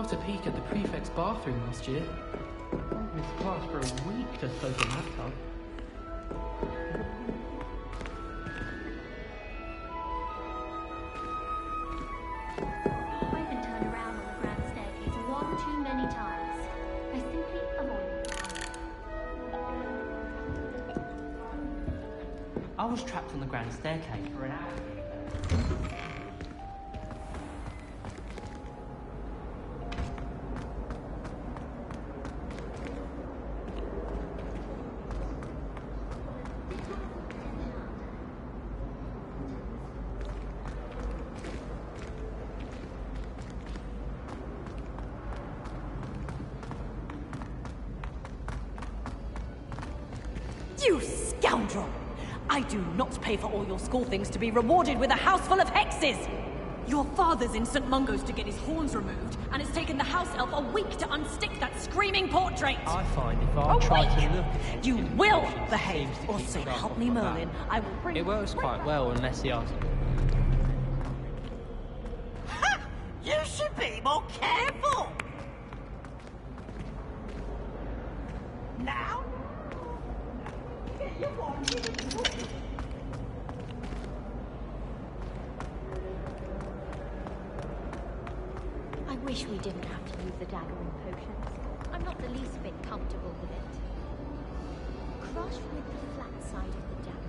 got a peek at the prefect's bathroom last year. I missed class for a week to soak in that tub. I've been turned around on the grand staircase one too many times. I simply avoid it. I was trapped on the grand staircase for an hour. You scoundrel! I do not pay for all your school things to be rewarded with a house full of hexes! Your father's in St. Mungo's to get his horns removed, and it's taken the house elf a week to unstick that screaming portrait! I find if I try to look... You will behave, or so help me Merlin, I will bring... It works quite well unless he asks. Ha! You should be more careful! Now? You want me to do it? I wish we didn't have to use the dagger in potions. I'm not the least bit comfortable with it. Crush with the flat side of the dagger.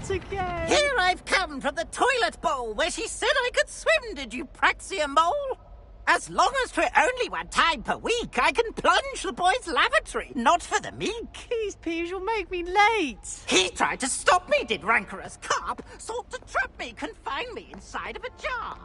Again. Here I've come from the toilet bowl where she said I could swim, did you praxia mole? As long as 'twere only one time per week, I can plunge the boy's lavatory, not for the meek. Please, Peeves, you'll make me late. He tried to stop me, did rancorous carp, sought to trap me, confine me inside of a jar.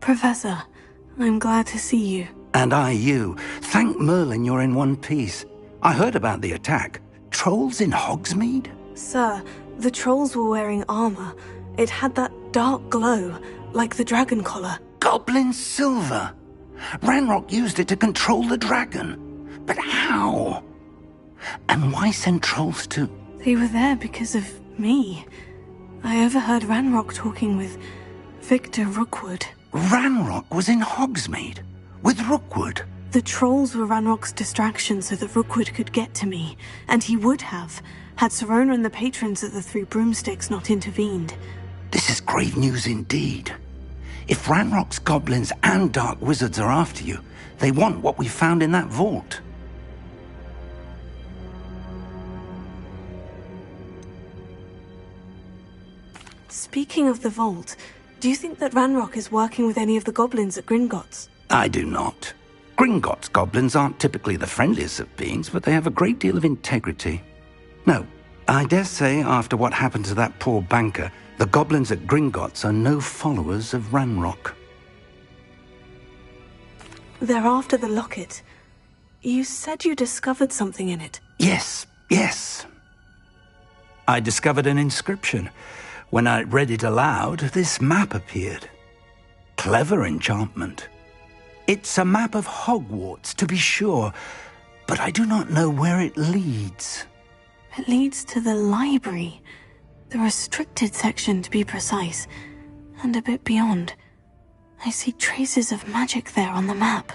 Professor, I'm glad to see you. And I you. Thank Merlin you're in one piece. I heard about the attack. Trolls in Hogsmeade? Sir, the trolls were wearing armor. It had that dark glow, like the dragon collar. Goblin silver! Ranrock used it to control the dragon. But how? And why send trolls to... They were there because of me. I overheard Ranrock talking with Victor Rookwood. Ranrock was in Hogsmeade? With Rookwood? The trolls were Ranrock's distraction so that Rookwood could get to me, and he would have, had Sirona and the patrons of the Three Broomsticks not intervened. This is grave news indeed. If Ranrock's goblins and dark wizards are after you, they want what we found in that vault. Speaking of the vault, do you think that Ranrock is working with any of the goblins at Gringotts? I do not. Gringotts goblins aren't typically the friendliest of beings, but they have a great deal of integrity. No, I dare say after what happened to that poor banker, the goblins at Gringotts are no followers of Ranrock. They're after the locket. You said you discovered something in it. Yes. I discovered an inscription. When I read it aloud, this map appeared. Clever enchantment. It's a map of Hogwarts, to be sure, but I do not know where it leads. It leads to the library. The restricted section, to be precise. And a bit beyond. I see traces of magic there on the map.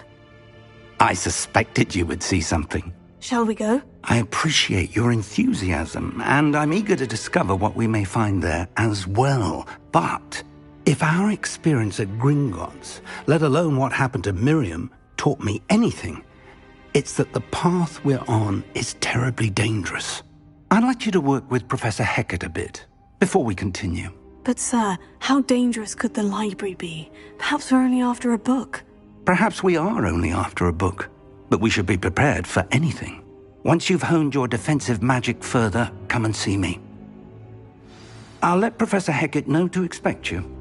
I suspected you would see something. Shall we go? I appreciate your enthusiasm, and I'm eager to discover what we may find there as well. But if our experience at Gringotts, let alone what happened to Miriam, taught me anything, it's that the path we're on is terribly dangerous. I'd like you to work with Professor Hecat a bit, before we continue. But sir, how dangerous could the library be? Perhaps we're only after a book. Perhaps we are only after a book, but we should be prepared for anything. Once you've honed your defensive magic further, come and see me. I'll let Professor Hecat know to expect you.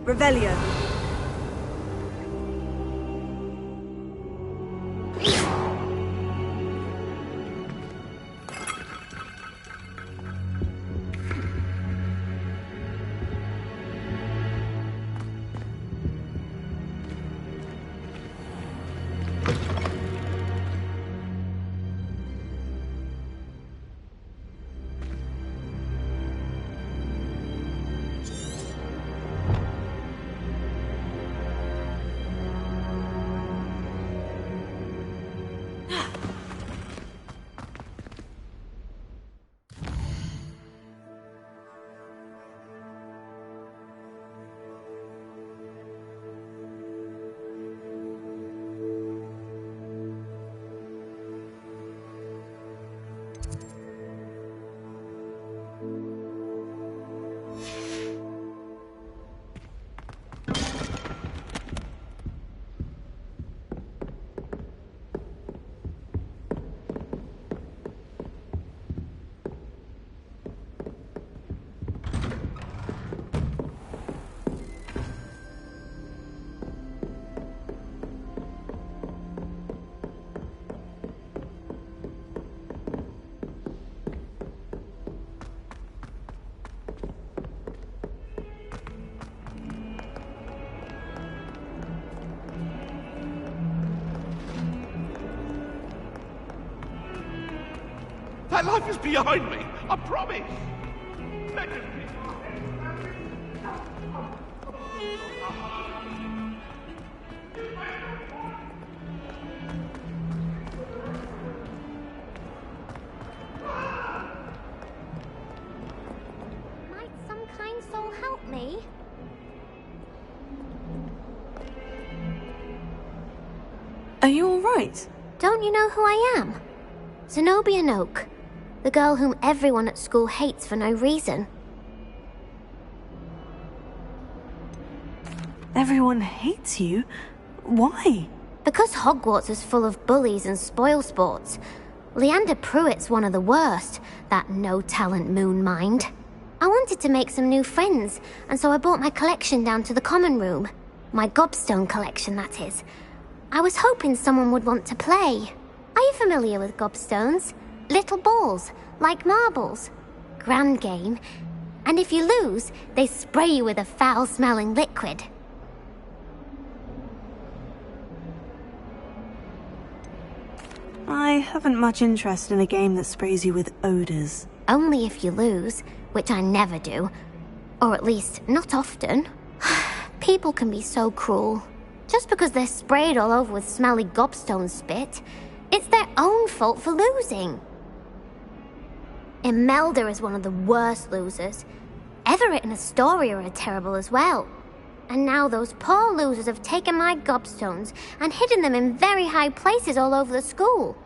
Revelio. That life is behind me, I promise. Might some kind soul help me? Are you all right? Don't you know who I am? Zenobia Noak, the girl whom everyone at school hates for no reason. Everyone hates you? Why? Because Hogwarts is full of bullies and spoilsports. Leander Pruitt's one of the worst, that no-talent moon mind. I wanted to make some new friends, and so I brought my collection down to the common room. My gobstone collection, that is. I was hoping someone would want to play. Are you familiar with gobstones? Little balls, like marbles. Grand game. And if you lose, they spray you with a foul-smelling liquid. I haven't much interest in a game that sprays you with odors. Only if you lose, which I never do. Or at least, not often. People can be so cruel. Just because they're sprayed all over with smelly gobstone spit, it's their own fault for losing. Imelda is one of the worst losers. Everett and Astoria are terrible as well. And now those poor losers have taken my gobstones and hidden them in very high places all over the school.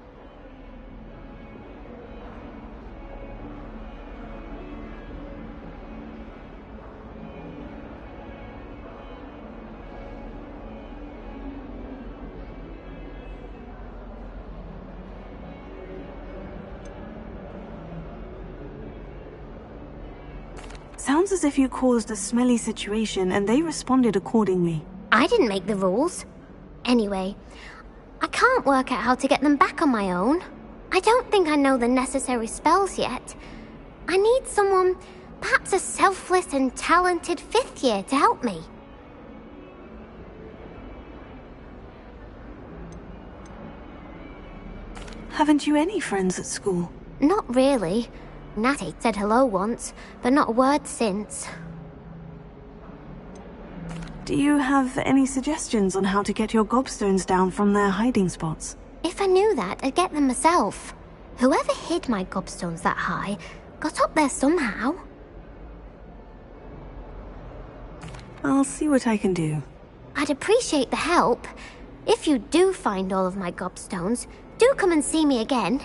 Sounds as if you caused a smelly situation and they responded accordingly. I didn't make the rules. Anyway, I can't work out how to get them back on my own. I don't think I know the necessary spells yet. I need someone, perhaps a selfless and talented 5th year to help me. Haven't you any friends at school? Not really. Natty said hello once, but not a word since. Do you have any suggestions on how to get your gobstones down from their hiding spots? If I knew that, I'd get them myself. Whoever hid my gobstones that high got up there somehow. I'll see what I can do. I'd appreciate the help. If you do find all of my gobstones, do come and see me again.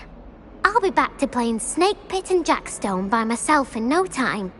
I'll be back to playing Snake Pit and Jackstone by myself in no time.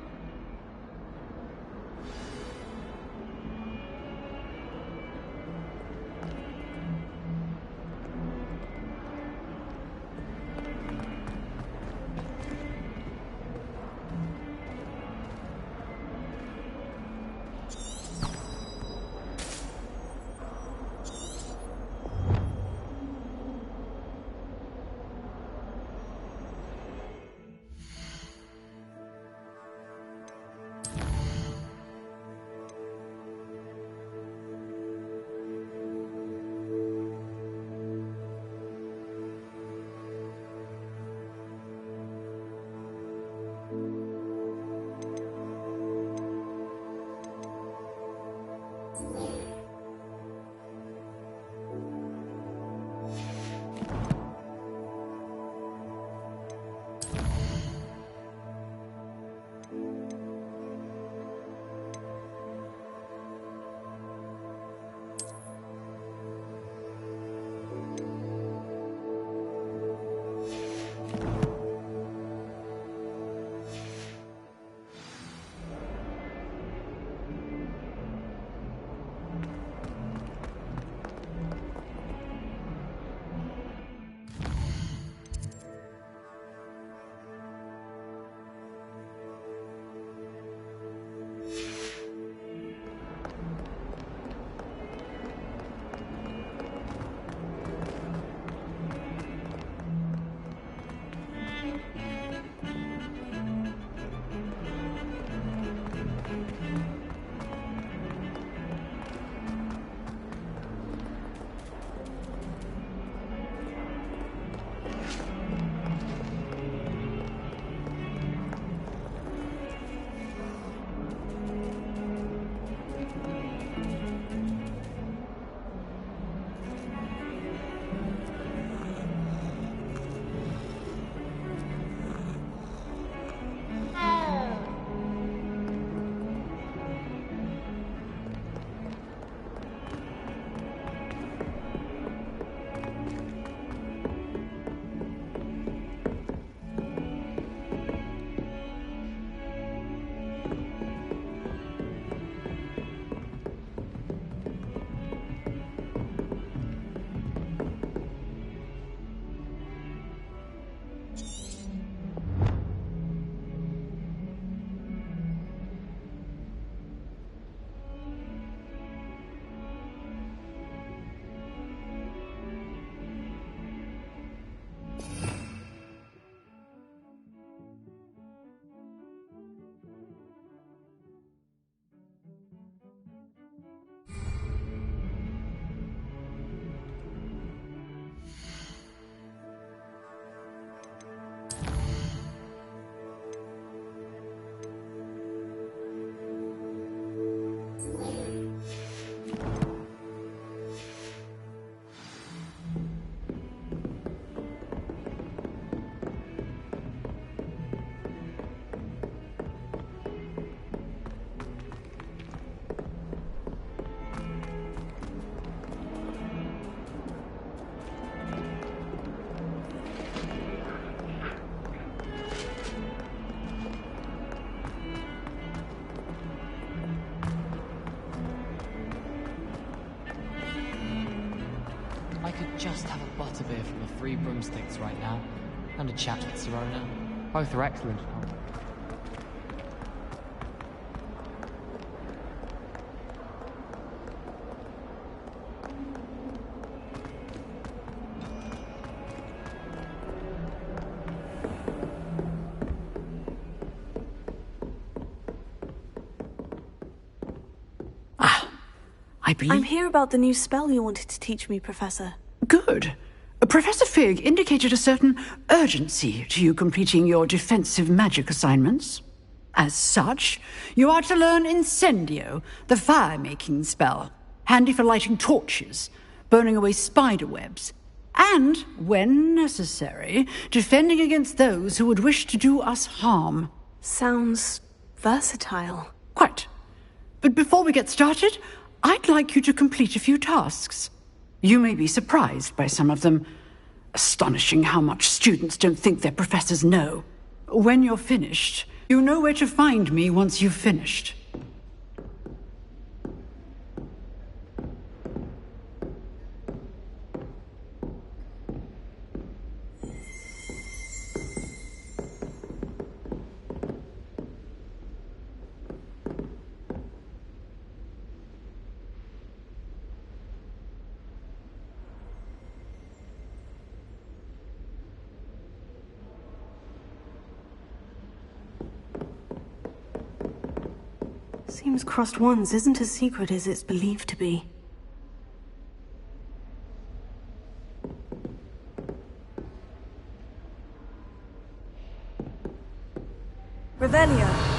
just have a butterbeer from the Three Broomsticks right now, and a chat with Sirona. Both are excellent. I'm here about the new spell you wanted to teach me, Professor. Good. Professor Fig indicated a certain urgency to you completing your defensive magic assignments. As such, you are to learn Incendio, the fire-making spell, handy for lighting torches, burning away spider webs, and, when necessary, defending against those who would wish to do us harm. Sounds versatile. Quite. But before we get started, I'd like you to complete a few tasks. You may be surprised by some of them. Astonishing how much students don't think their professors know. When you're finished, you know where to find me once you've finished. Seems crossed wands isn't as secret as it's believed to be. Revelio.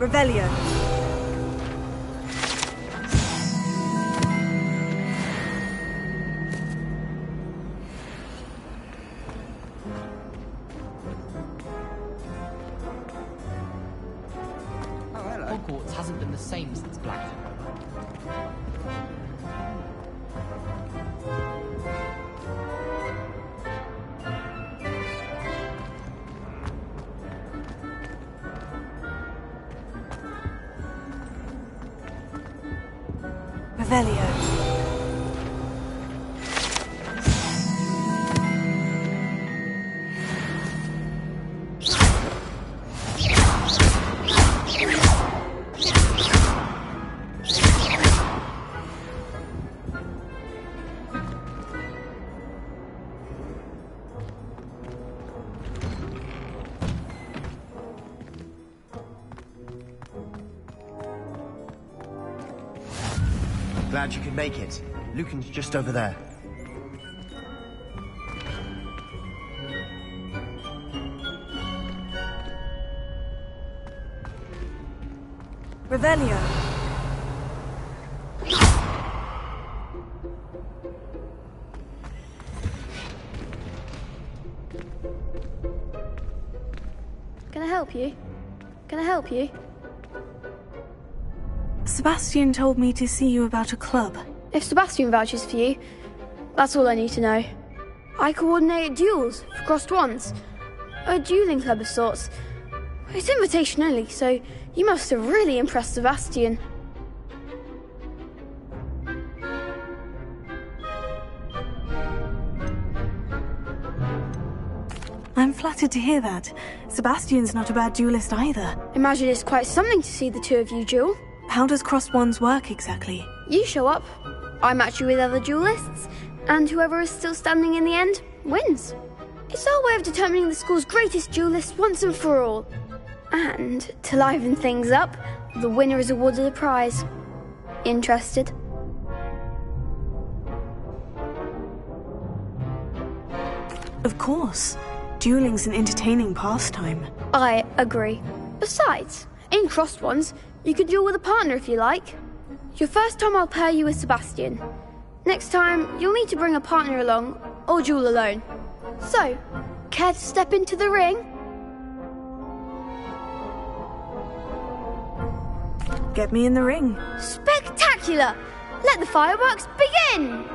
Revelio. Hogwarts hasn't been the same since Black. Revelio. Glad you could make it. Lucan's just over there. Revelio. Can I help you? Can I help you? Sebastian told me to see you about a club. If Sebastian vouches for you, that's all I need to know. I coordinate duels for crossed wands. A dueling club of sorts. It's invitation only, so you must have really impressed Sebastian. I'm flattered to hear that. Sebastian's not a bad duelist either. Imagine it's quite something to see the two of you duel. How does crossed wands work exactly? You show up, I match you with other duelists, and whoever is still standing in the end wins. It's our way of determining the school's greatest duelist once and for all. And to liven things up, the winner is awarded a prize. Interested? Of course. Dueling's an entertaining pastime. I agree. Besides, in crossed wands, you could duel with a partner if you like. Your first time I'll pair you with Sebastian. Next time, you'll need to bring a partner along, or duel alone. So, care to step into the ring? Get me in the ring. Spectacular! Let the fireworks begin!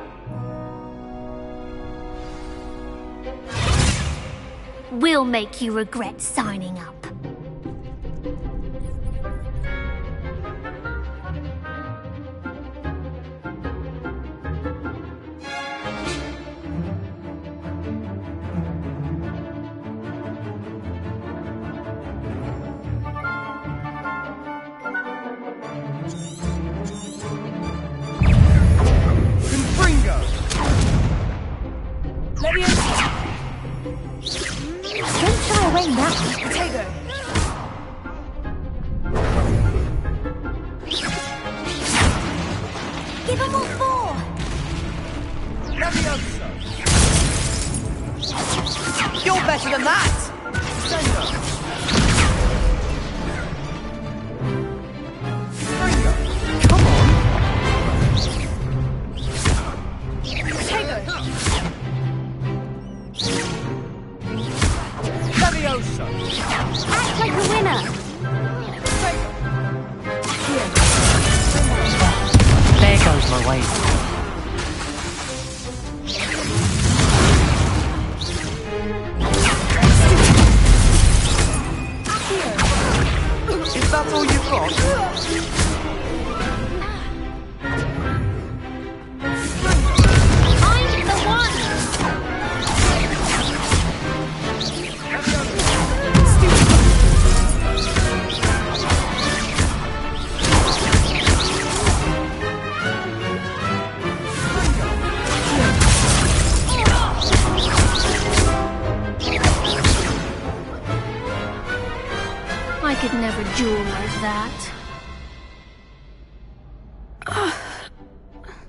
We'll make you regret signing up.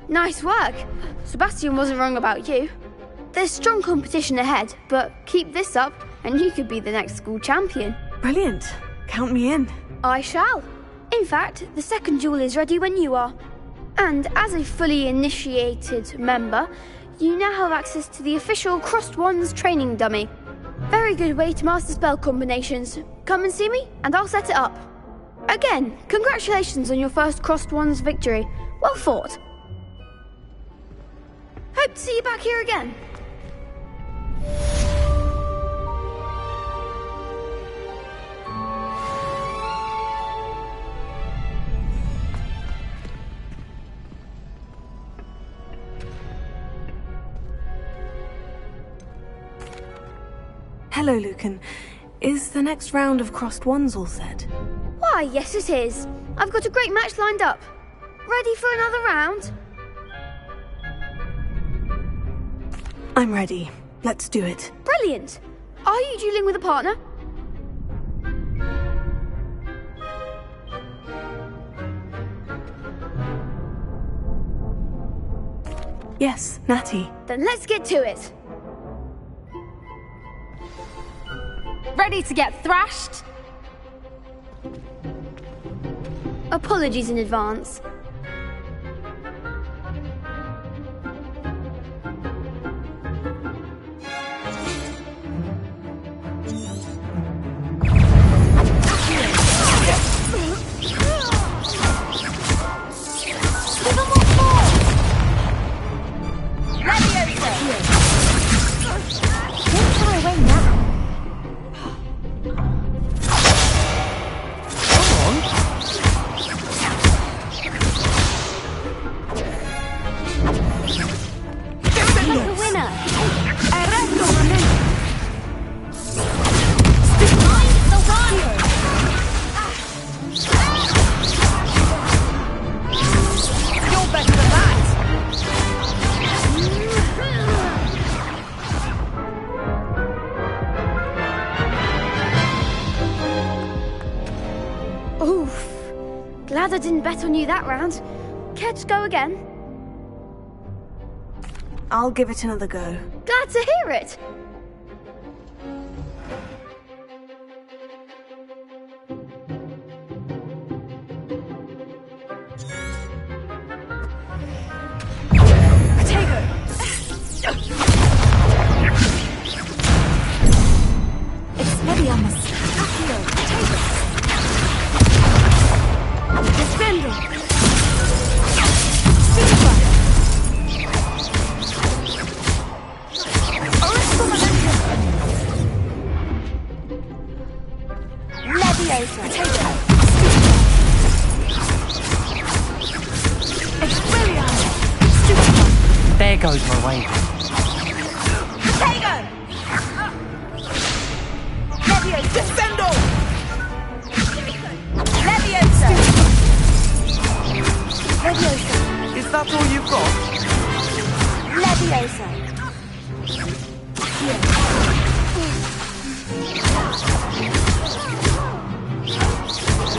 Nice work. Sebastian wasn't wrong about you. There's strong competition ahead, but keep this up and you could be the next school champion. Brilliant. Count me in. I shall. In fact, the second duel is ready when you are. And as a fully initiated member, you now have access to the official Crossed Wands training dummy. Very good way to master spell combinations. Come and see me and I'll set it up. Again, congratulations on your first Crossed Wands victory. Well fought. Hope to see you back here again. Hello, Lucan. Is the next round of Crossed Wands all set? Why, yes it is. I've got a great match lined up. Ready for another round? I'm ready. Let's do it. Brilliant. Are you dueling with a partner? Yes, Natty. Then let's get to it. Ready to get thrashed? Apologies in advance. Glad I didn't bet on you that round. Care to go again? I'll give it another go. Glad to hear it. There goes my wave. Potato! Leviosa! Descendo! Leviosa! Leviosa! Is that all you've got? Leviosa!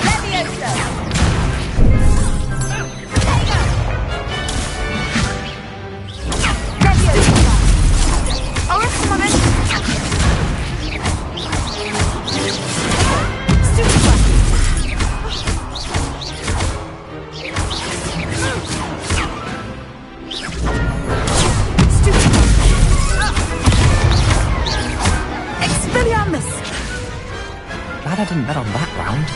Leviosa! Glad I didn't bet on that round.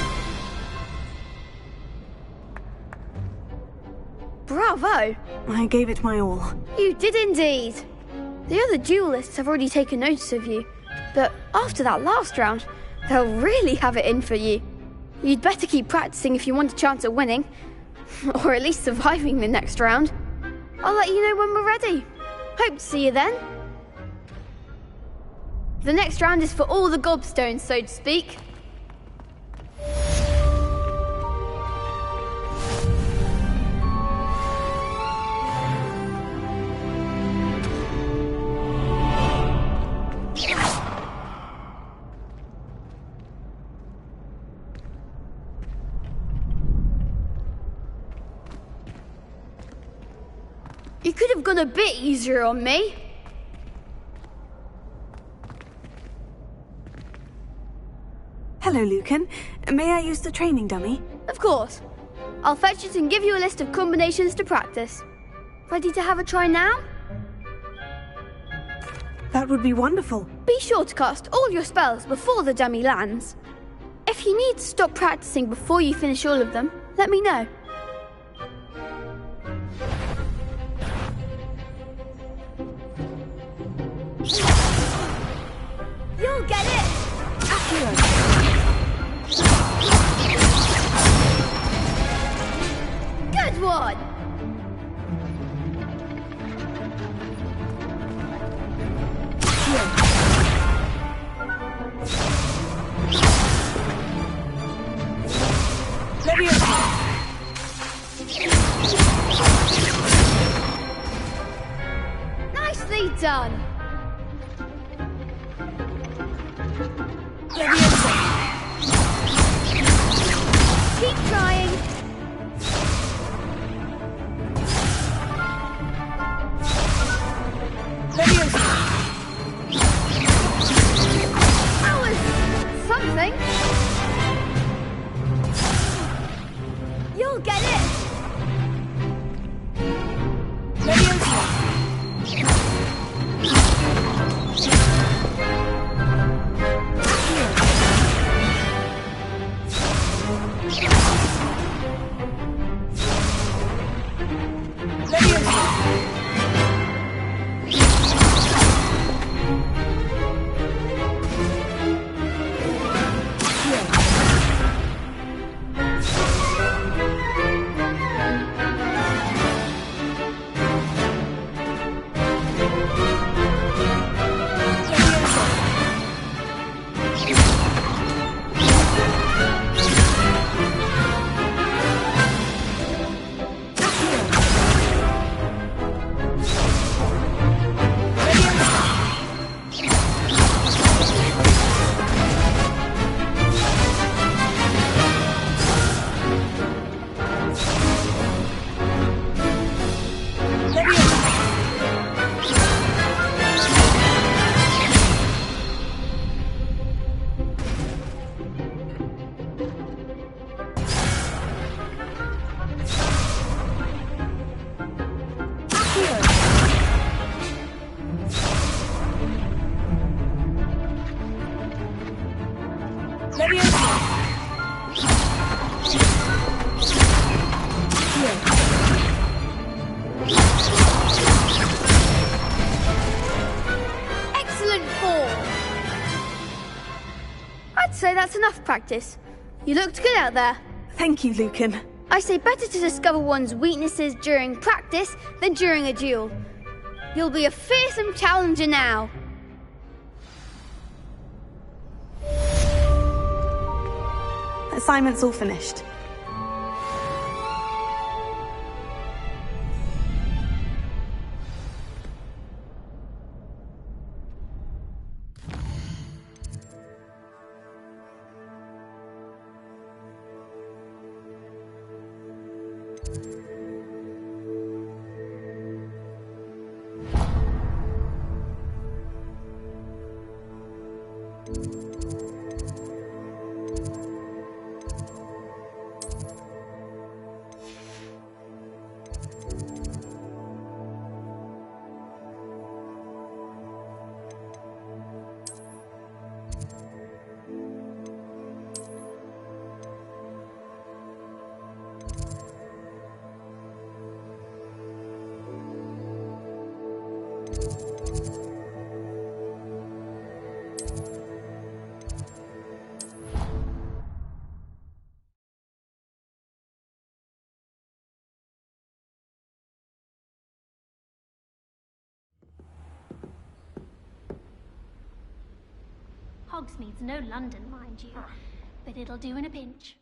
Bravo! I gave it my all. You did indeed. The other duelists have already taken notice of you, but after that last round, they'll really have it in for you. You'd better keep practicing if you want a chance at winning, or at least surviving the next round. I'll let you know when we're ready. Hope to see you then. The next round is for all the gobstones, so to speak. You could have gone a bit easier on me. Hello, Lucan. May I use the training dummy? Of course. I'll fetch it and give you a list of combinations to practice. Ready to have a try now? That would be wonderful. Be sure to cast all your spells before the dummy lands. If you need to stop practicing before you finish all of them, let me know. You'll get it! Accurate! Good one! Nicely done! Keep trying. That was something. You'll get it. say that's enough practice. You looked good out there. Thank you, Lucan. I say better to discover one's weaknesses during practice than during a duel. You'll be a fearsome challenger now. Assignment's all finished. Hogsmeade's no London, mind you, but it'll do in a pinch.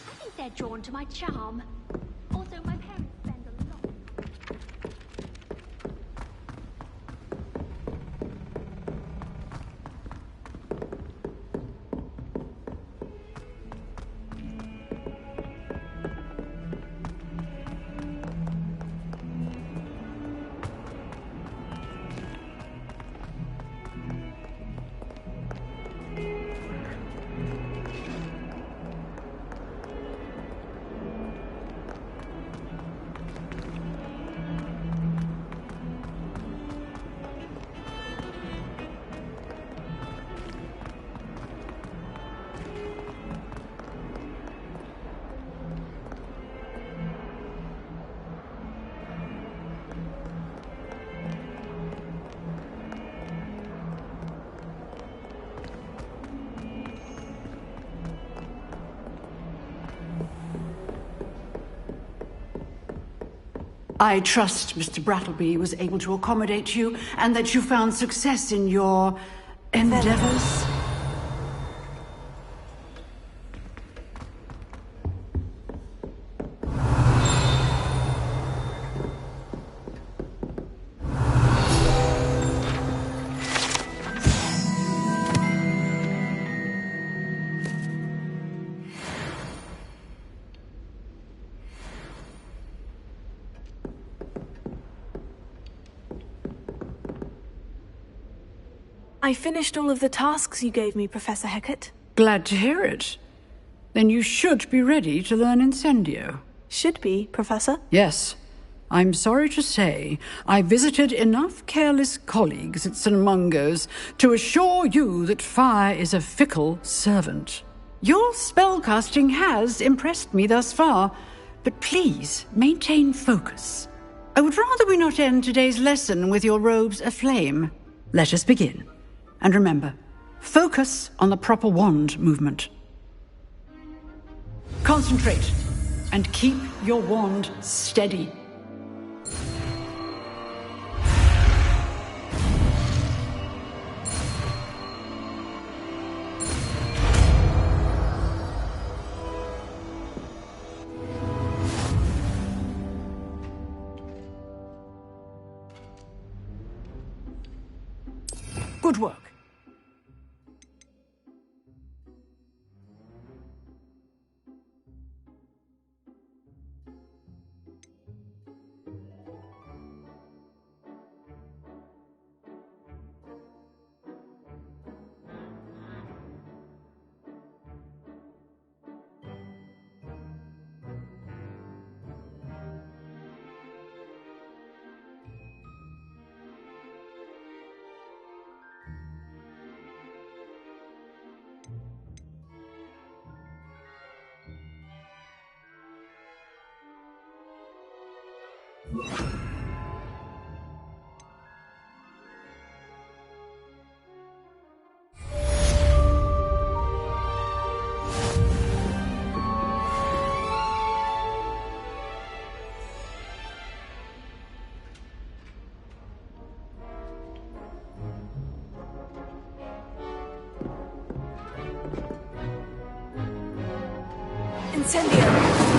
I think they're drawn to my charm. Also, my parents spend a lot. I trust Mr. Brattleby was able to accommodate you and that you found success in your endeavors. I finished all of the tasks you gave me, Professor Hecat. Glad to hear it. Then you should be ready to learn Incendio. Should be, Professor? Yes. I'm sorry to say, I visited enough careless colleagues at St. Mungo's to assure you that fire is a fickle servant. Your spellcasting has impressed me thus far, but please maintain focus. I would rather we not end today's lesson with your robes aflame. Let us begin. And remember, focus on the proper wand movement. Concentrate and keep your wand steady. Good work. Incendio!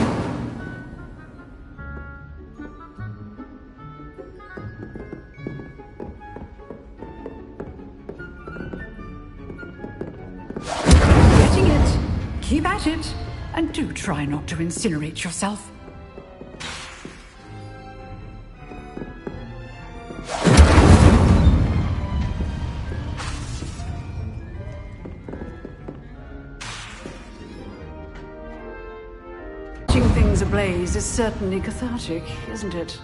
Getting it. Keep at it. And do try not to incinerate yourself. Setting things ablaze is certainly cathartic, isn't it?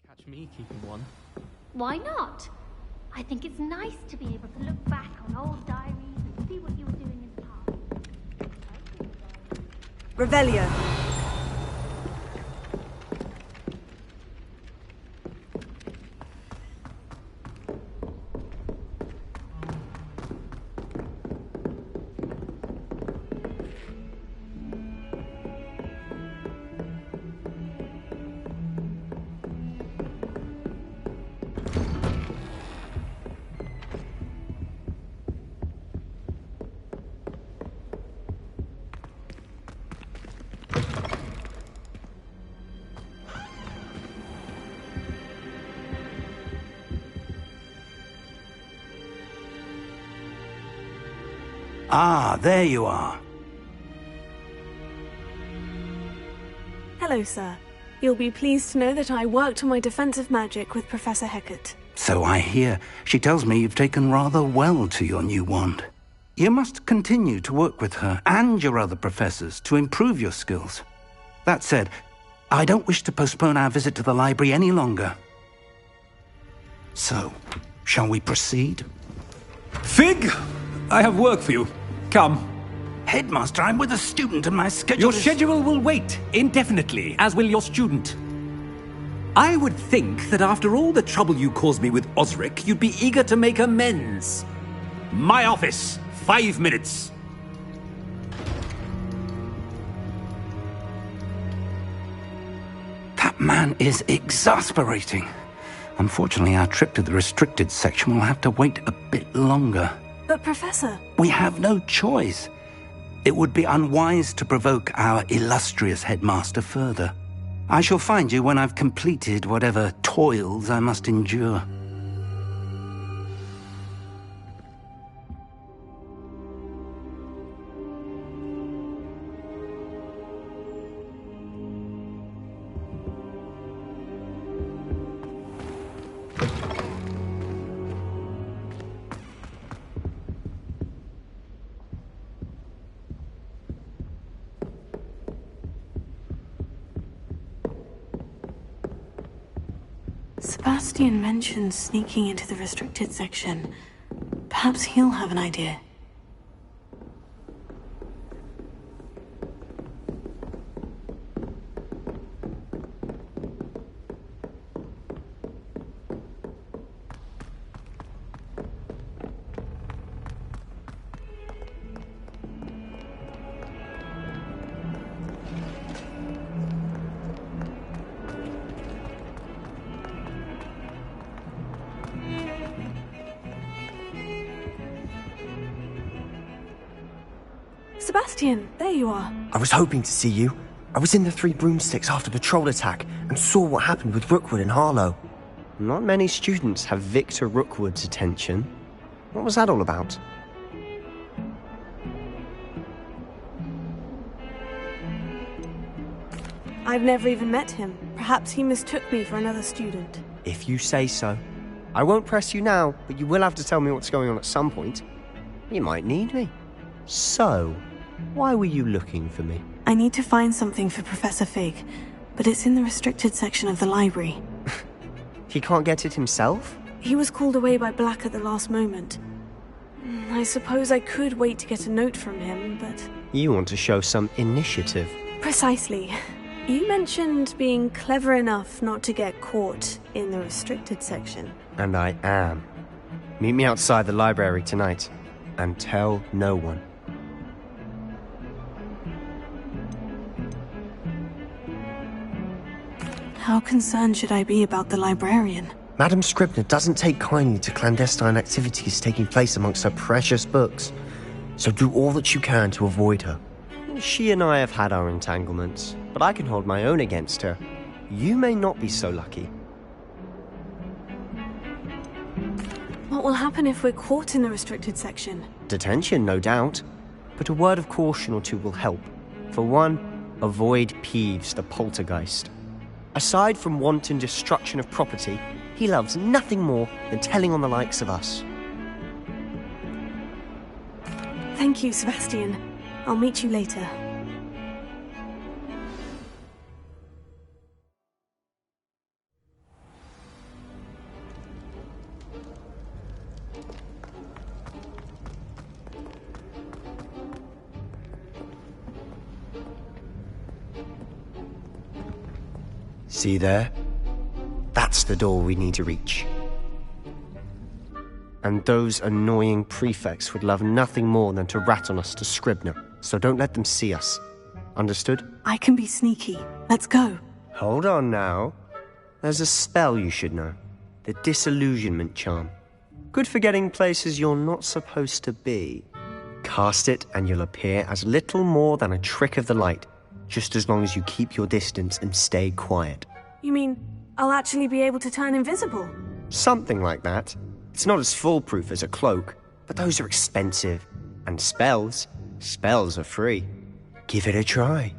Catch me keeping one. Why not? I think it's nice to be able to look back on old diaries and see what you were doing in the past. Revelio. Ah, there you are. Hello, sir. You'll be pleased to know that I worked on my defensive magic with Professor Hecat. So I hear. She tells me you've taken rather well to your new wand. You must continue to work with her and your other professors to improve your skills. That said, I don't wish to postpone our visit to the library any longer. So, shall we proceed? Fig! I have work for you. Come. Headmaster, I'm with a student and my schedule Your schedule will wait indefinitely, as will your student. I would think that after all the trouble you caused me with Osric, you'd be eager to make amends. My office, 5 minutes. That man is exasperating. Unfortunately, our trip to the restricted section will have to wait a bit longer. But Professor... We have no choice. It would be unwise to provoke our illustrious headmaster further. I shall find you when I've completed whatever toils I must endure. Sebastian mentioned sneaking into the restricted section. Perhaps he'll have an idea. Sebastian, there you are. I was hoping to see you. I was in the Three Broomsticks after the troll attack and saw what happened with Rookwood and Harlow. Not many students have Victor Rookwood's attention. What was that all about? I've never even met him. Perhaps he mistook me for another student. If you say so. I won't press you now, but you will have to tell me what's going on at some point. You might need me. So, why were you looking for me? I need to find something for Professor Fig, but it's in the restricted section of the library. He can't get it himself? He was called away by Black at the last moment. I suppose I could wait to get a note from him, but... You want to show some initiative. Precisely. You mentioned being clever enough not to get caught in the restricted section. And I am. Meet me outside the library tonight, and tell no one. How concerned should I be about the librarian? Madam Scribner doesn't take kindly to clandestine activities taking place amongst her precious books, so do all that you can to avoid her. She and I have had our entanglements, but I can hold my own against her. You may not be so lucky. What will happen if we're caught in the restricted section? Detention, no doubt, but a word of caution or two will help. For one, avoid Peeves, the poltergeist. Aside from wanton destruction of property, he loves nothing more than telling on the likes of us. Thank you, Sebastian. I'll meet you later. See there? That's the door we need to reach. And those annoying prefects would love nothing more than to rat on us to Scribner, so don't let them see us. Understood? I can be sneaky. Let's go. Hold on now. There's a spell you should know. The Disillusionment Charm. Good for getting places you're not supposed to be. Cast it and you'll appear as little more than a trick of the light, just as long as you keep your distance and stay quiet. You mean I'll actually be able to turn invisible? Something like that. It's not as foolproof as a cloak, but those are expensive. And spells are free. Give it a try.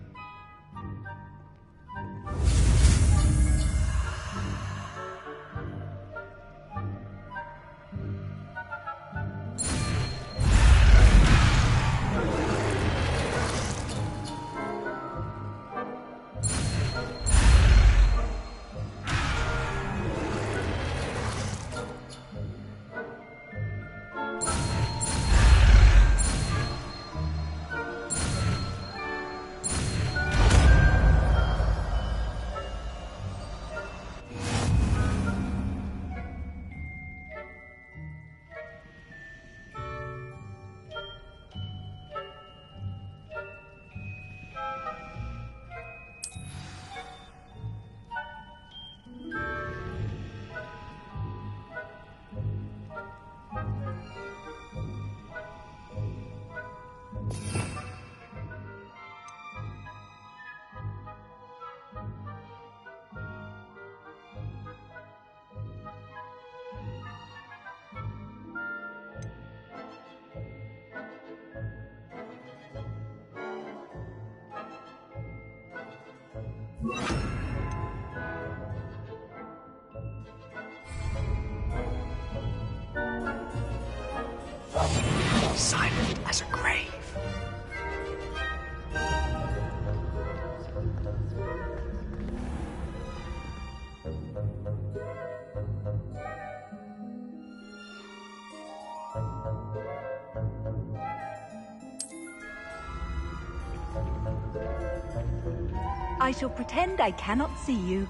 Silent as a grave. I shall pretend I cannot see you.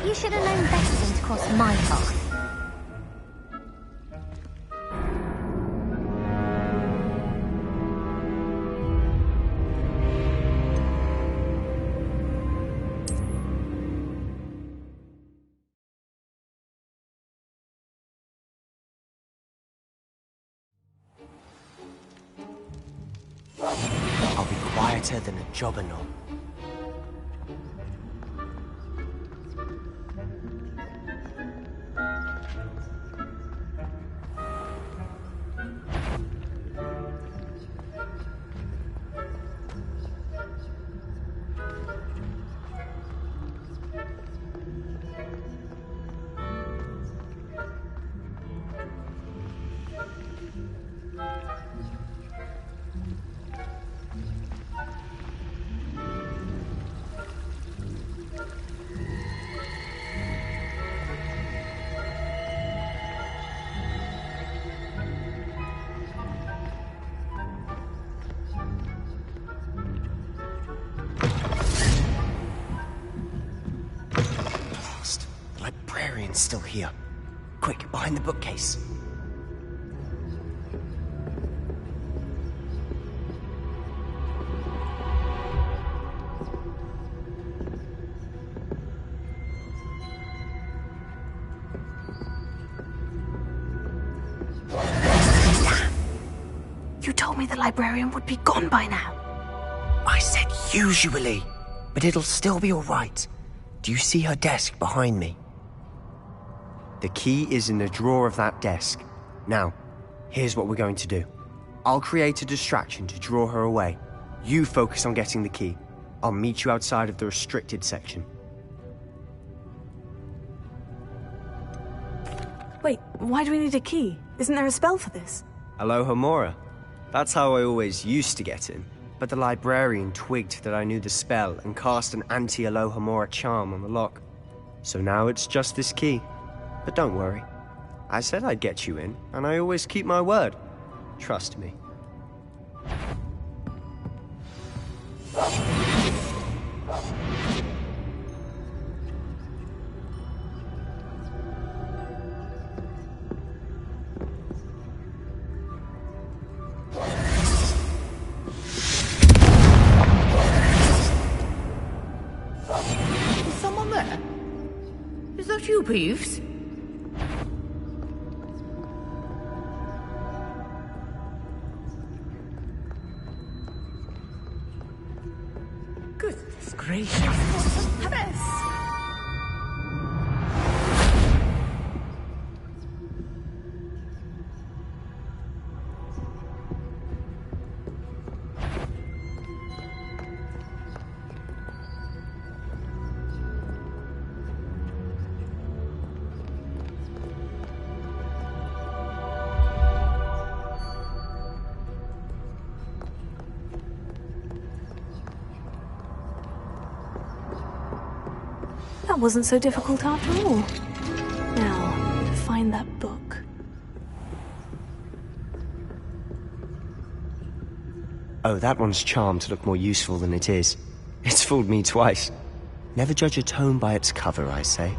You should have known better than to cross my path. I'll be quieter than a jobberknoll. Still here. Quick, behind the bookcase. You told me the librarian would be gone by now. I said usually, but it'll still be all right. Do you see her desk behind me? The key is in the drawer of that desk. Now, here's what we're going to do. I'll create a distraction to draw her away. You focus on getting the key. I'll meet you outside of the restricted section. Wait, why do we need a key? Isn't there a spell for this? Alohomora. That's how I always used to get in. But the librarian twigged that I knew the spell and cast an anti-Alohomora charm on the lock. So now it's just this key. But don't worry. I said I'd get you in, and I always keep my word. Trust me. Is someone there? Is that you, Peeves? Goodness gracious. What's a mess? That wasn't so difficult after all. Now, to find that book. Oh, that one's charmed to look more useful than it is. It's fooled me twice. Never judge a tome by its cover, I say.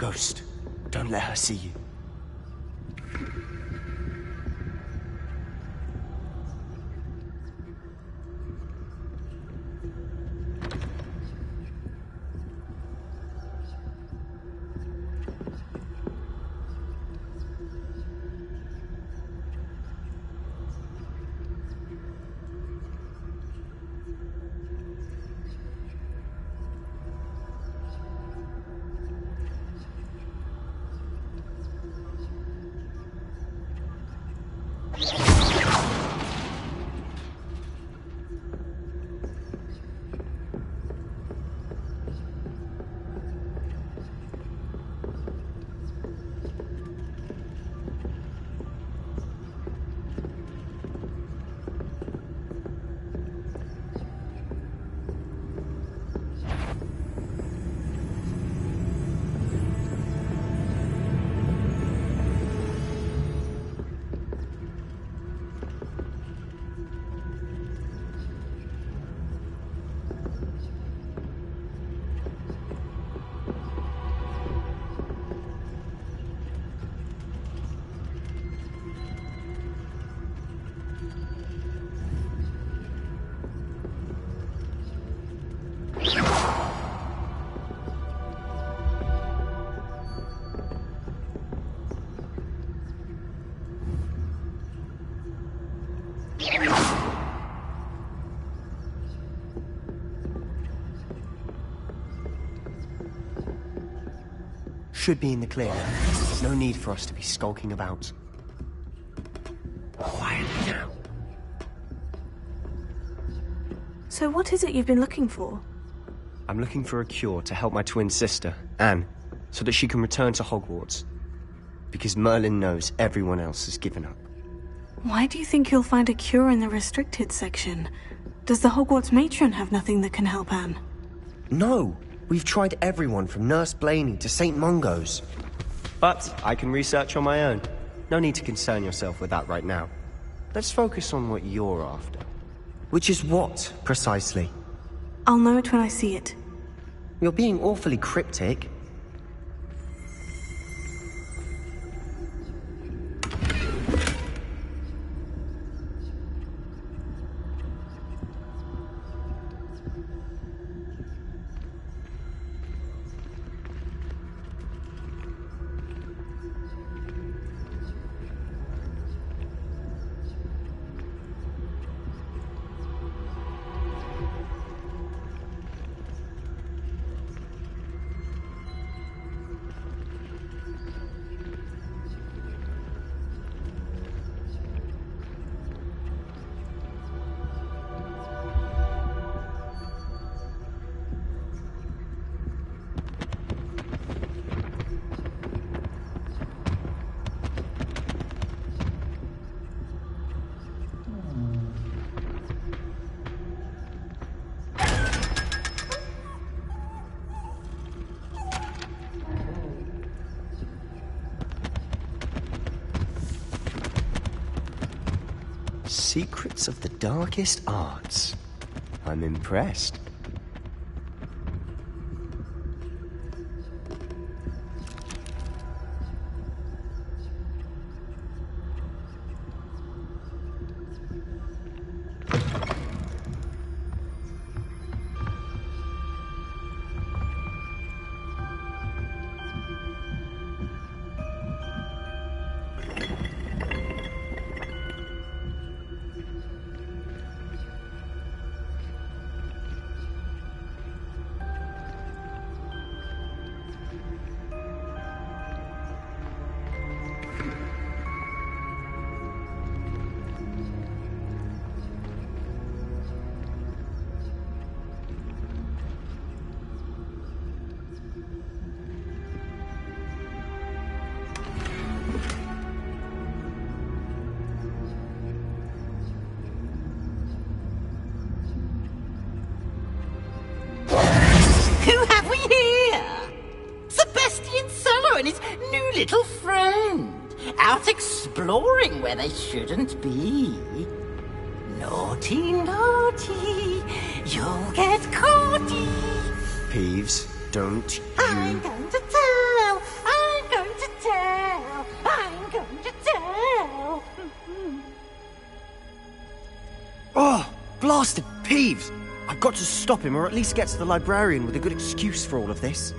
Ghost, don't let her see you. Should be in the clear. No need for us to be skulking about. Quiet now. So what is it you've been looking for? I'm looking for a cure to help my twin sister, Anne, so that she can return to Hogwarts. Because Merlin knows everyone else has given up. Why do you think you'll find a cure in the restricted section? Does the Hogwarts matron have nothing that can help Anne? No! We've tried everyone from Nurse Blaney to St. Mungo's. But I can research on my own. No need to concern yourself with that right now. Let's focus on what you're after. Which is what, precisely? I'll know it when I see it. You're being awfully cryptic. Secrets of the darkest arts. I'm impressed. Little friend, out exploring where they shouldn't be. Naughty, naughty, you'll get caughty. Peeves, don't you... I'm going to tell Oh, blasted Peeves! I've got to stop him, or at least get to the librarian with a good excuse for all of this.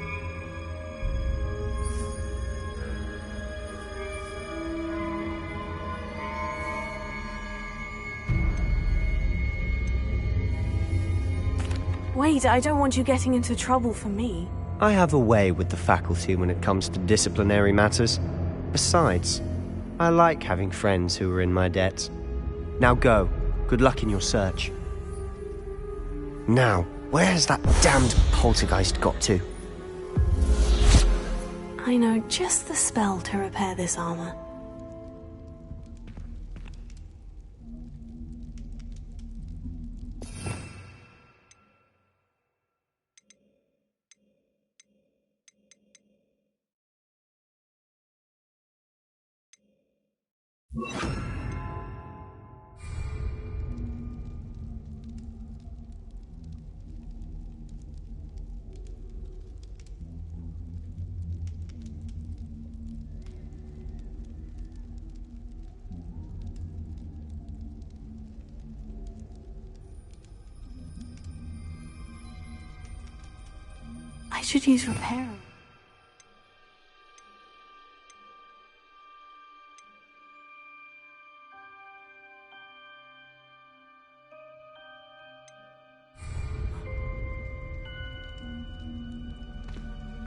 Wait, I don't want you getting into trouble for me. I have a way with the faculty when it comes to disciplinary matters. Besides, I like having friends who are in my debt. Now go. Good luck in your search. Now, where has that damned poltergeist got to? I know just the spell to repair this armor. I should use repair.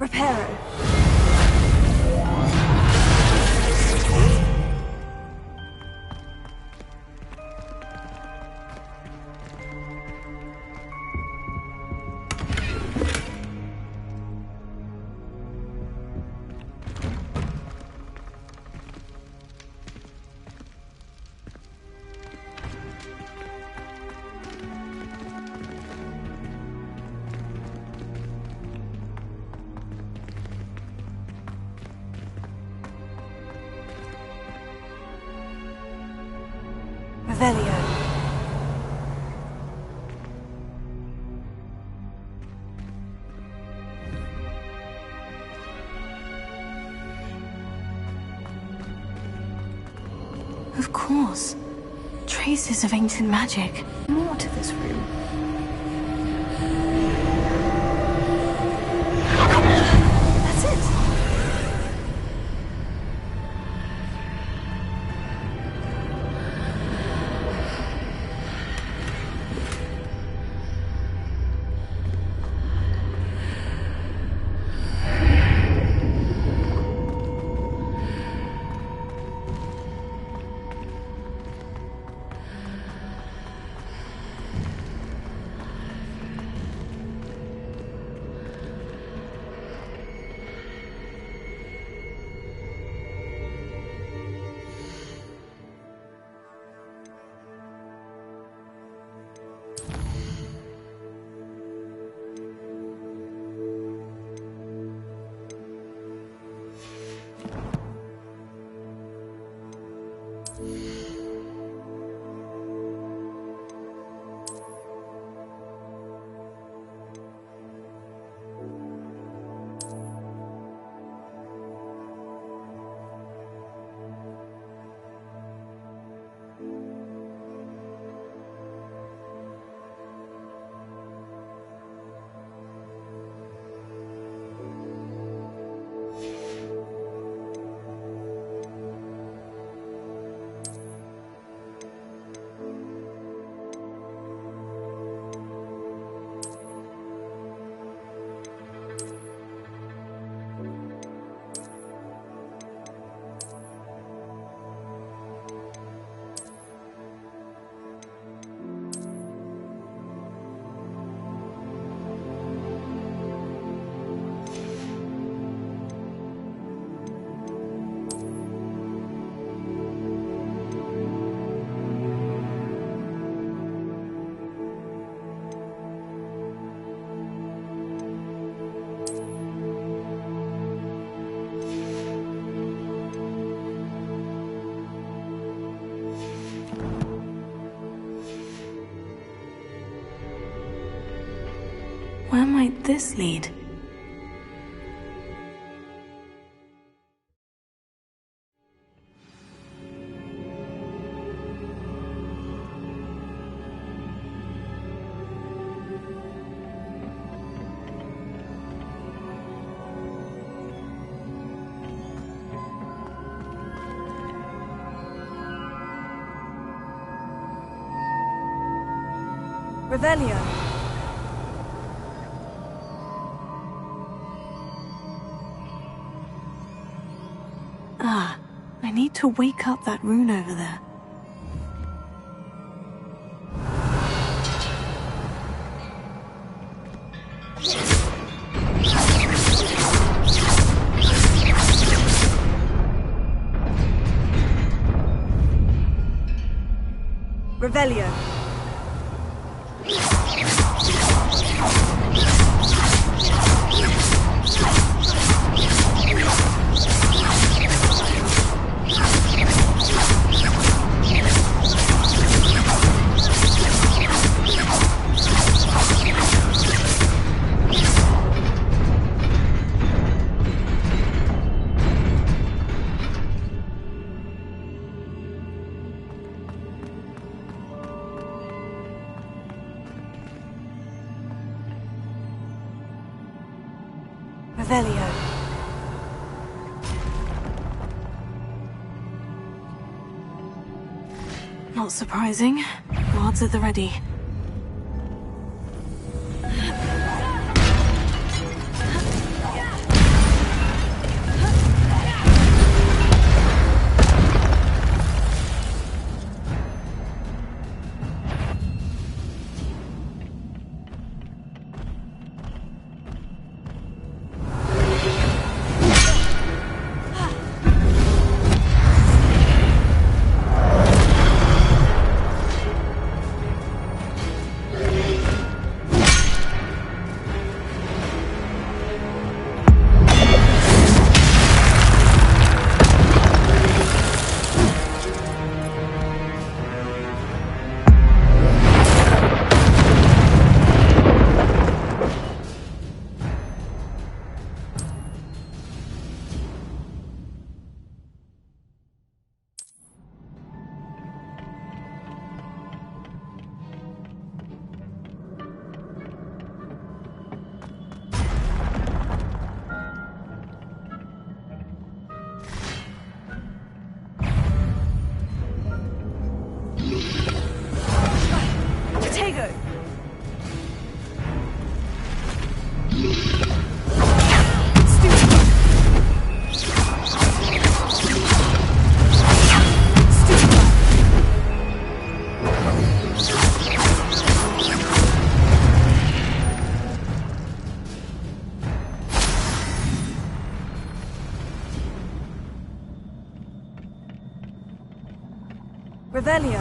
Reparo. Revelio. Of course. Traces of ancient magic. More to this room. That's it. Where might this lead? Revelio. Ah, I need to wake up that rune over there. Revelio. Revelio. Not surprising. Guards at the ready. Revelio.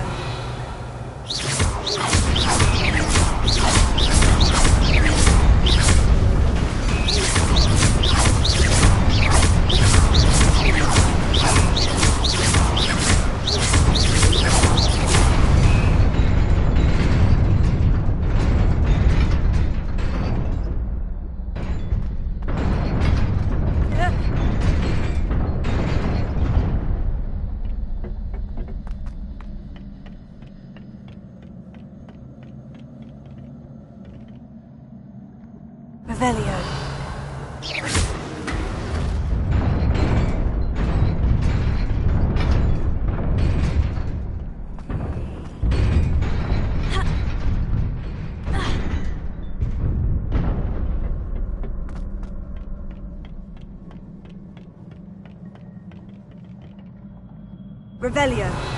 Revelio. Revelio.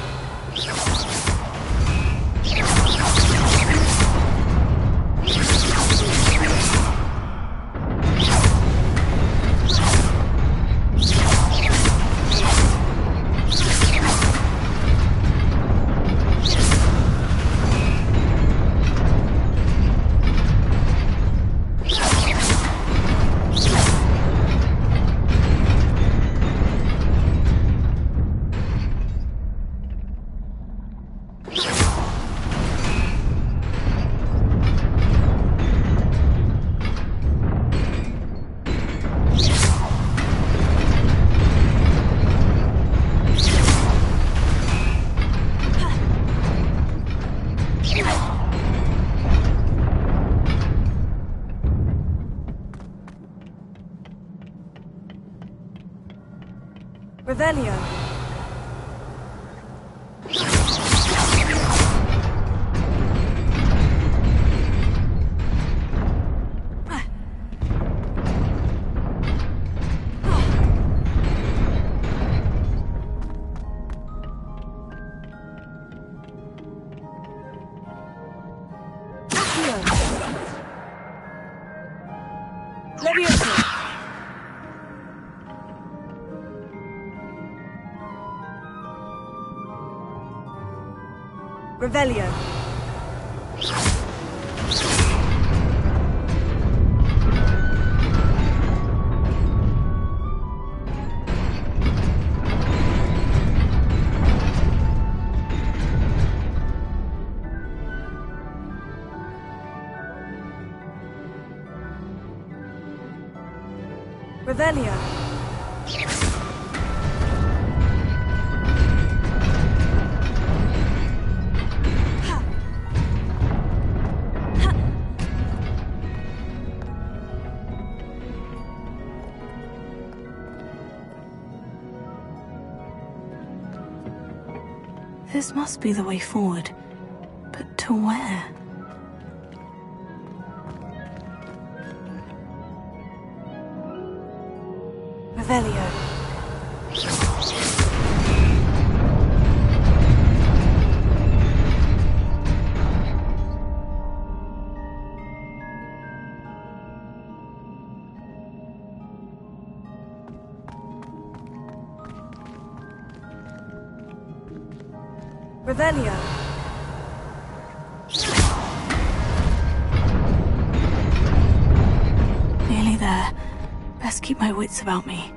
Revelio. Revelio. Revelio. This must be the way forward. But to where? Revelio. Revelio. Nearly there. Best keep my wits about me.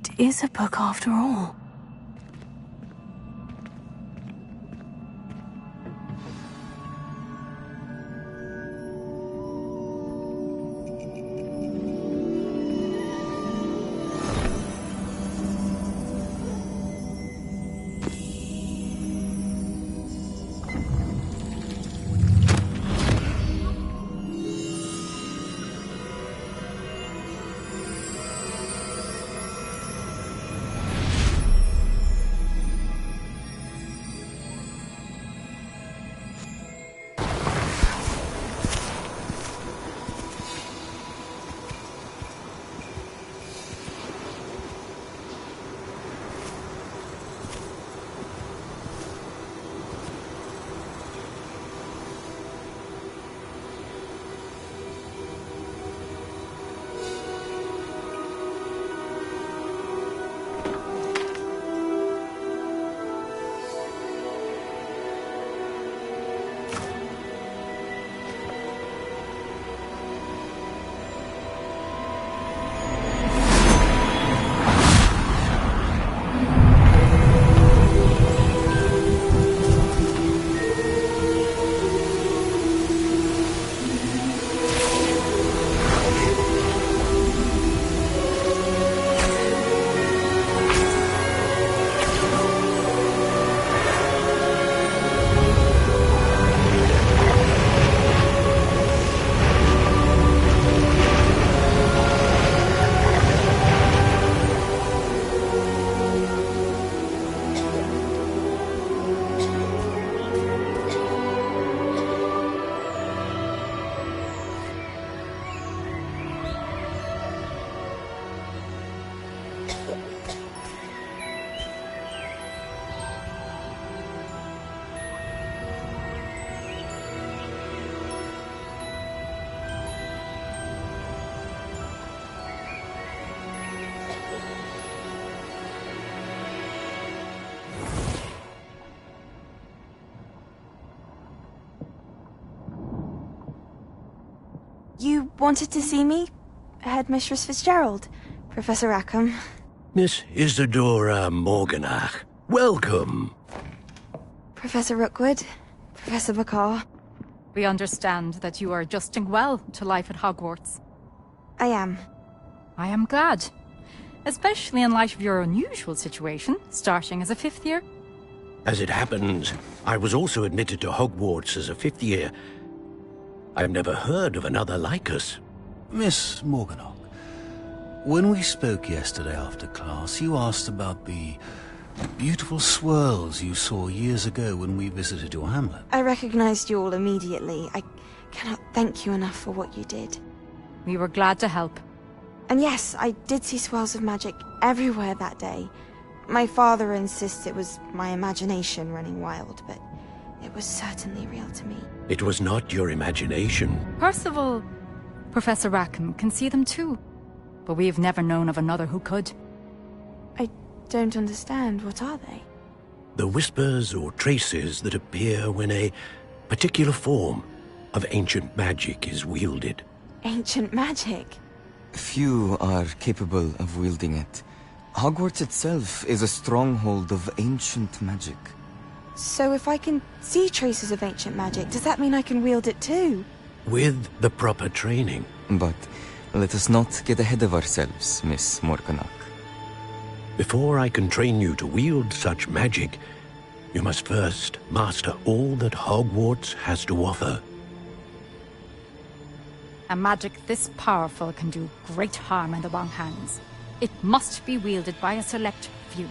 It is a book after all. You wanted to see me? Headmistress Fitzgerald? Professor Rackham? Miss Isadora Morganach, welcome. Professor Rookwood? Professor Bakar? We understand that you are adjusting well to life at Hogwarts. I am. I am glad. Especially in light of your unusual situation, starting as a 5th year. As it happens, I was also admitted to Hogwarts as a 5th year. I've never heard of another like us. Miss Morganach, when we spoke yesterday after class, you asked about the beautiful swirls you saw years ago when we visited your hamlet. I recognized you all immediately. I cannot thank you enough for what you did. We were glad to help. And yes, I did see swirls of magic everywhere that day. My father insists it was my imagination running wild, but it was certainly real to me. It was not your imagination. Percival, Professor Rackham can see them too. But we have never known of another who could. I don't understand. What are they? The whispers or traces that appear when a particular form of ancient magic is wielded. Ancient magic? Few are capable of wielding it. Hogwarts itself is a stronghold of ancient magic. So if I can see traces of ancient magic, does that mean I can wield it too? With the proper training. But let us not get ahead of ourselves, Miss Morganach. Before I can train you to wield such magic, you must first master all that Hogwarts has to offer. A magic this powerful can do great harm in the wrong hands. It must be wielded by a select few.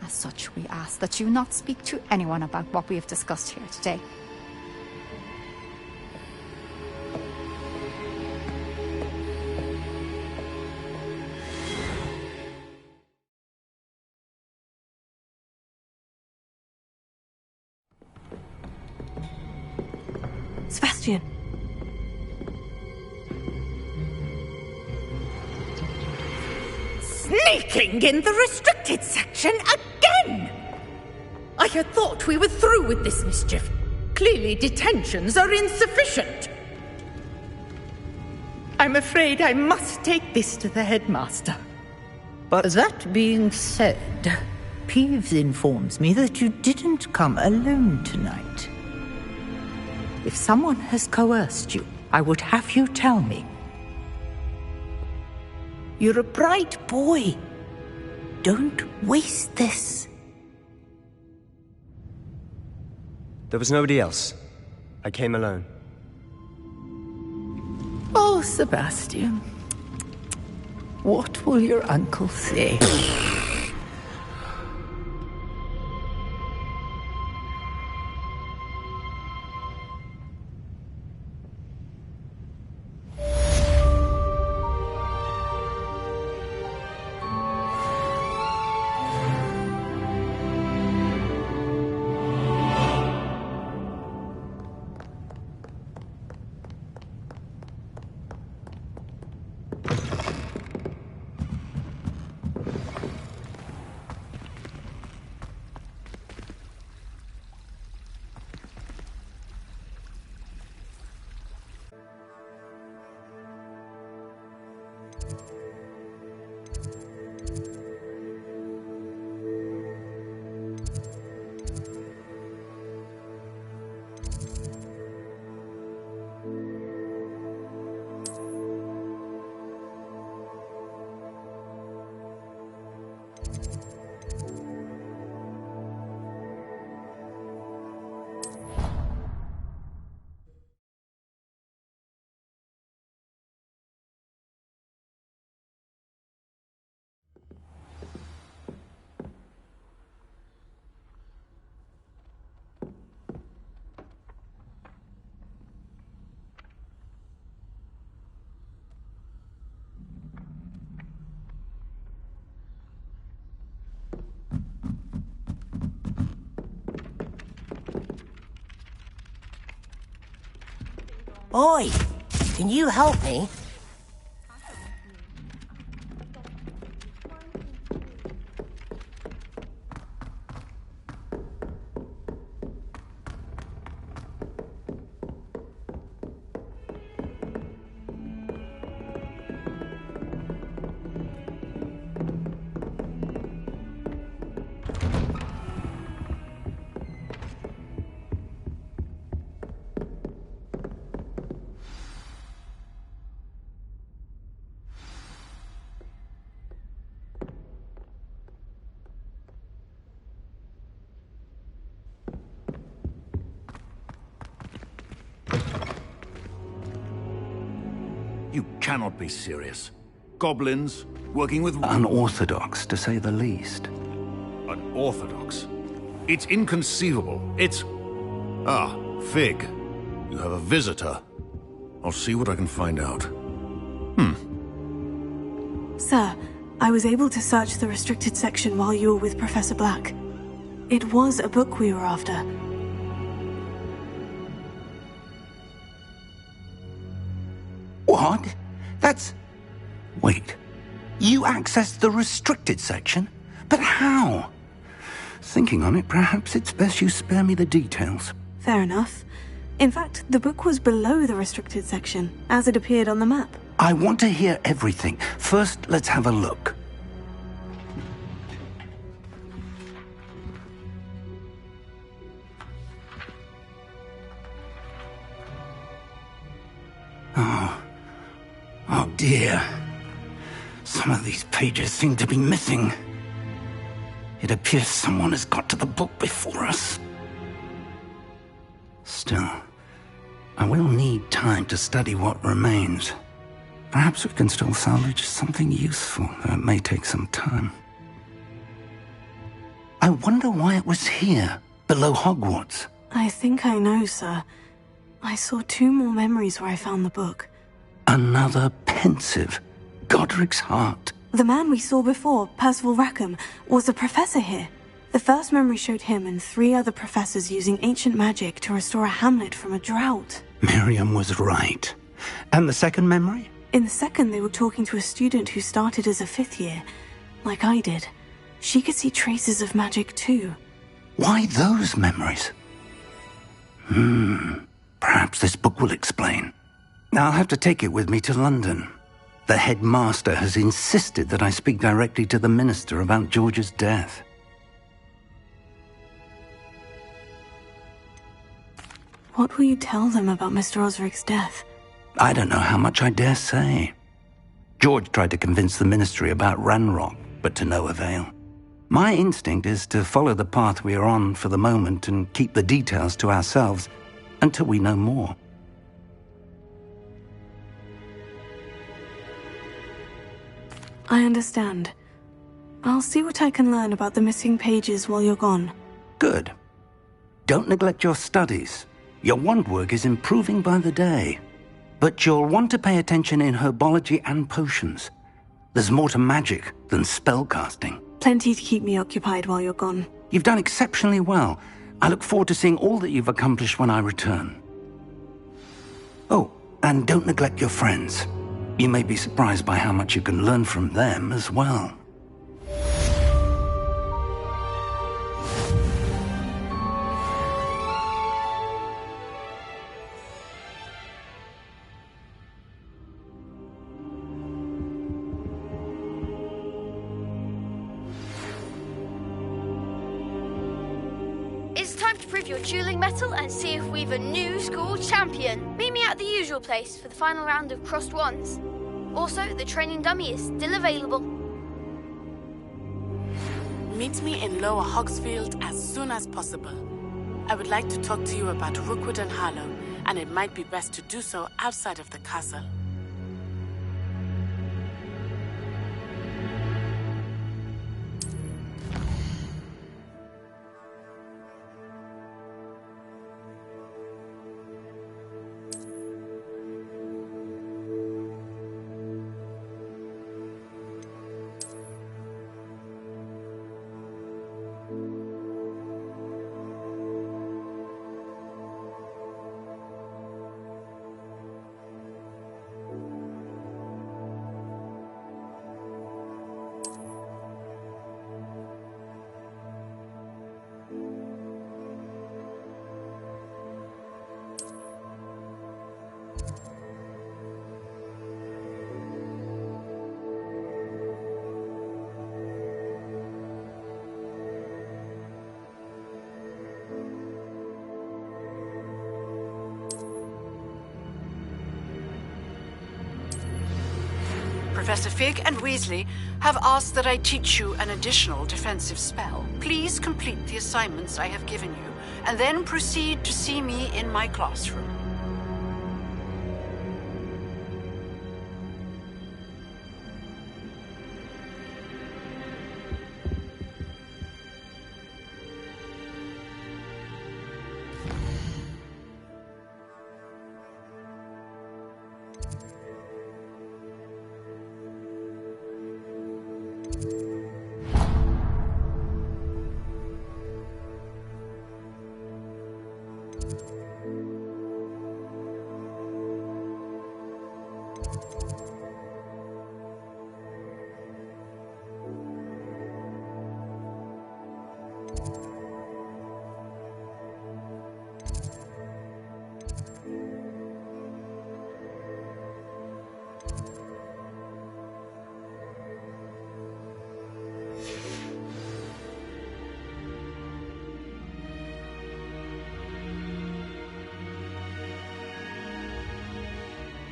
As such, we ask that you not speak to anyone about what we have discussed here today. Sebastian. Sneaking in the restricted section again! I had thought we were through with this mischief. Clearly detentions are insufficient. I'm afraid I must take this to the headmaster. But that being said, Peeves informs me that you didn't come alone tonight. If someone has coerced you, I would have you tell me. You're a bright boy. Don't waste this. there was nobody else. I came alone. Oh, Sebastian. What will your uncle say? Oi! Can you help me? You cannot be serious. Goblins, working with... Unorthodox, to say the least. Unorthodox? It's inconceivable. It's... Ah, Fig. You have a visitor. I'll see what I can find out. Sir, I was able to search the restricted section while you were with Professor Black. It was a book we were after. What? That's... Wait. You accessed the restricted section? But how? Thinking on it, perhaps it's best you spare me the details. Fair enough. In fact, the book was below the restricted section, as it appeared on the map. I want to hear everything. First, let's have a look. Oh dear. Some of these pages seem to be missing. It appears someone has got to the book before us. Still, I will need time to study what remains. Perhaps we can still salvage something useful, though it may take some time. I wonder why it was here, below Hogwarts. I think I know, sir. I saw 2 more memories where I found the book. Another pensive. Godric's heart. The man we saw before, Percival Rackham, was a professor here. The first memory showed him and 3 other professors using ancient magic to restore a hamlet from a drought. Miriam was right. And the second memory? In the second, they were talking to a student who started as a 5th year, like I did. She could see traces of magic too. Why those memories? Perhaps this book will explain. I'll have to take it with me to London. The headmaster has insisted that I speak directly to the minister about George's death. What will you tell them about Mr. Osric's death? I don't know how much I dare say. George tried to convince the ministry about Ranrock, but to no avail. My instinct is to follow the path we are on for the moment and keep the details to ourselves until we know more. I understand. I'll see what I can learn about the missing pages while you're gone. Good. Don't neglect your studies. Your wand work is improving by the day. But you'll want to pay attention in herbology and potions. There's more to magic than spellcasting. Plenty to keep me occupied while you're gone. You've done exceptionally well. I look forward to seeing all that you've accomplished when I return. Oh, and don't neglect your friends. You may be surprised by how much you can learn from them as well. It's time to prove your dueling mettle and see if we've a new school champion. Meet me at the usual place for the final round of crossed wands. Also, the training dummy is still available. Meet me in Lower Hogsfield as soon as possible. I would like to talk to you about Rookwood and Harlow, and it might be best to do so outside of the castle. Professor Fig and Weasley have asked that I teach you an additional defensive spell. Please complete the assignments I have given you, and then proceed to see me in my classroom.